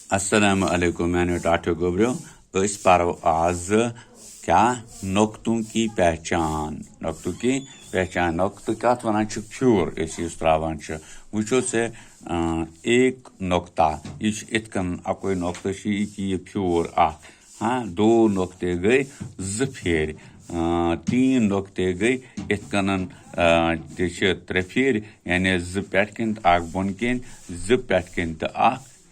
अस्सलाम वालेकुम मैंने टाठो गोब्रो इस पारो आज क्या नोक्तों की पहचान नोक्त क्या वनान फ्यूर त्रावान वो से एक नोक्ता यह इतकन अकोई नोक्त कि फ्यूर हाँ दो नोक्ते गई ज फेर तीन नोक्ते गई इतकन त्रे फेर यानी ज पेट किन बोन किन ज पेट किन तो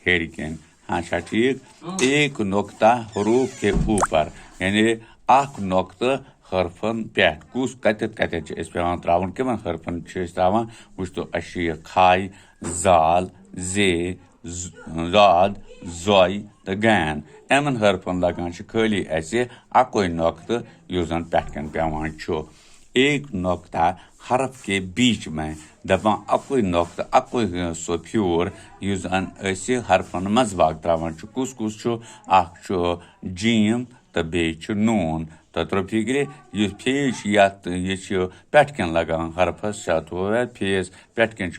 हेर किन हाँ ठीक एक नुक्ता हरूफ के ऊपर यानी अख नुक्त हरफन पे कुस कत पेवान त्रावन कमन हरफन त्रावान वो तो अश खाई जाल जे जाद जोय तो गैन यमन हरफन लगान खाली अकोई नुक्त युस जन पेटकन पेवान एक नुक्ता हरफ के बीच में दपान अकोई नुक्त अकोई सो फ्यूर युस जन हरफन मजबाग त्रावान कुस जीम तो बे नून तो त्रो फिक्र यह फेज यह पेटकन लगान हरफस फेज पेटकन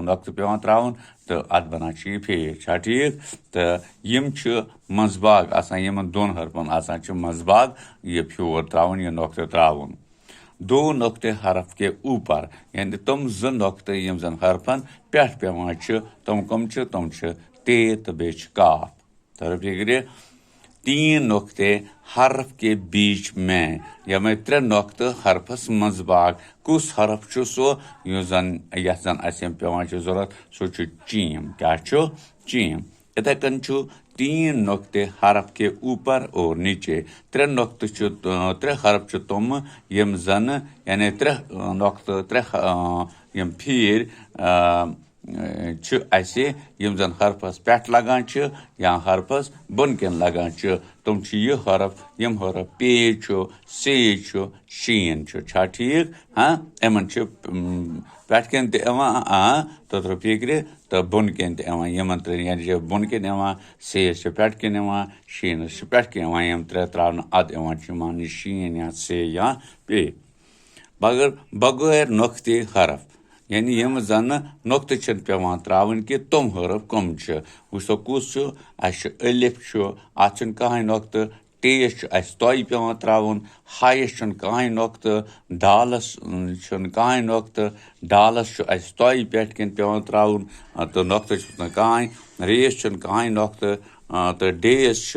नुक्त पेवान त्रावन तो अत बनान यह फेज ठीक तो यम मजबाग यमन दोन हरफन मजबाग यह फ्यूर त्रावन यह नुक्त त्रावन दो नुक्ते हरफ के ऊपर यानी तुम ज नुक्ते यम जन हरफन पे पेवान तुम कम ते तो बे काफ तो फिक्र तीन नुक्ते हरफ के बीच में या मैं त्रे नुक्त हरफस मजबाग कुस हरफ सो यह जन असम पेवान जरूरत सो चीम क्या चीम इथे कन तीन नुक्ते हरफ के ऊपर और नीचे त्रे नुक्त त्रे हरफ तुम यम जन यानी त्रे नुक्त त्रे यम फिर यम जन हरफस पे लगान या हरफस बन कन लगान तुम यह हरफ यम हरफ पे से शीन ठीक हाँ यमन पेट कन तो फिक्र तो बन कन यमन यानी बन कन से पेट कन शीन पेट कन यम त्रे त्रावन अद मान शीन या से या पे बगैर नुक्ते हरफ यानी यम जन नुक्त पेवान त्रावन कि तुम हरफ कम वो कुस अलिफ अत कहें नुक्त टेस तय पेवान त्रावन हायस कहें नुक्त दालस कहें नुक्त दालस तय पे पेवान त्रावन तो नुक्त कहें रेस कहें नुक्त तो डेस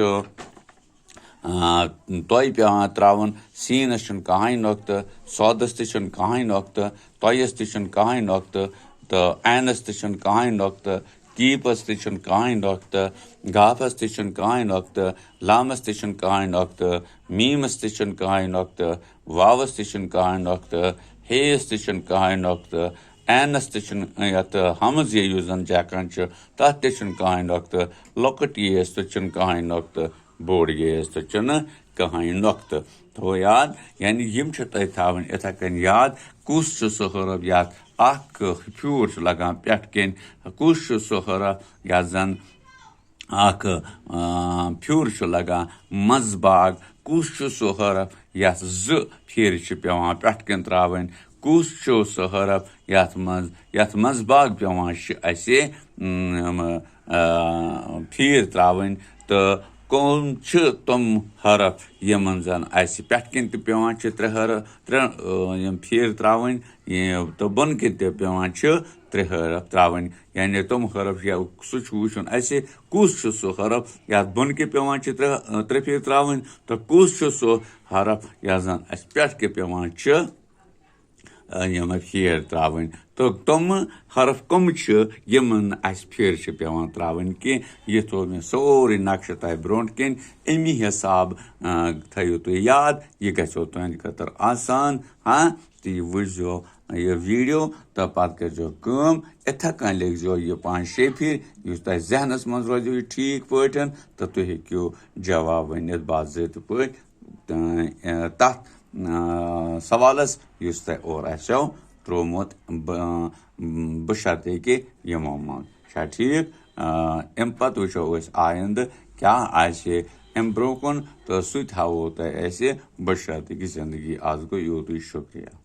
तय पेवान त्रावन सीनस कहें नुक्त सौदस कहें नुक्त तयस कहें नुक्त तो एनस कहें नुक्त कीपस कहें नुक्त गाफस कहें नुक्त लामस कहें नुक्त मीमस कहें नुक्त वावस कहें नुक्त हेस कहें नुक्त एनस यत हमज ये जन जैकान तथ कहें नुक्त लकट येस कहें नुक्त बोड़ येस तो कहें नुक्त तो याद यानी यम तय थवन इथे कन याद कुस सो हरफ यात अख फ्यूर लगान पेट कन कुस सो हरफ या जन अख फ्यूर लगान मजबाग कुस सो हरफ यत ज फेर पेवान पेट कन त्रावन कुस सो हरफ यत मजबाग पेवान फेर त्रावन तो कौन तुम हरफ यमन जन पेट कन पेवान त्रे हरफ फेर त्रावन तो बन कन पेवान त्रे हरफ त्रावन यानी तुम हरफ या सह वुचन कुस सो हरफ या बन के पेवान त्रे फेर त्रावन तो कुस सो हरफ या जन पेट के पेवान यम फेर त्रावन तो तुम हरफ कम यमन फेर पेवान त्रावन कि यह थो मे सोरे नक्श तह ब्रोट कन अमी हिसाब थो तुम याद यह गो तुंद खतर आसान हाँ तो यह वुचो यह वीडियो तो पत कर इथे कन लिखो यह 5-6 फिर युस तह जहनस मज रोज यह ठीक पे तो तुम हेको जवाब वन बाज़ाब्त पे तथ सवालस युस तह और आसो त्रोमुत बशर्ते कि यमो मन ठीक अम पत वो आयंद क्या अम ब्रो कुन तो सह हावो तह बशर्ते कि जिंदगी आज गो यूत शुक्रिया।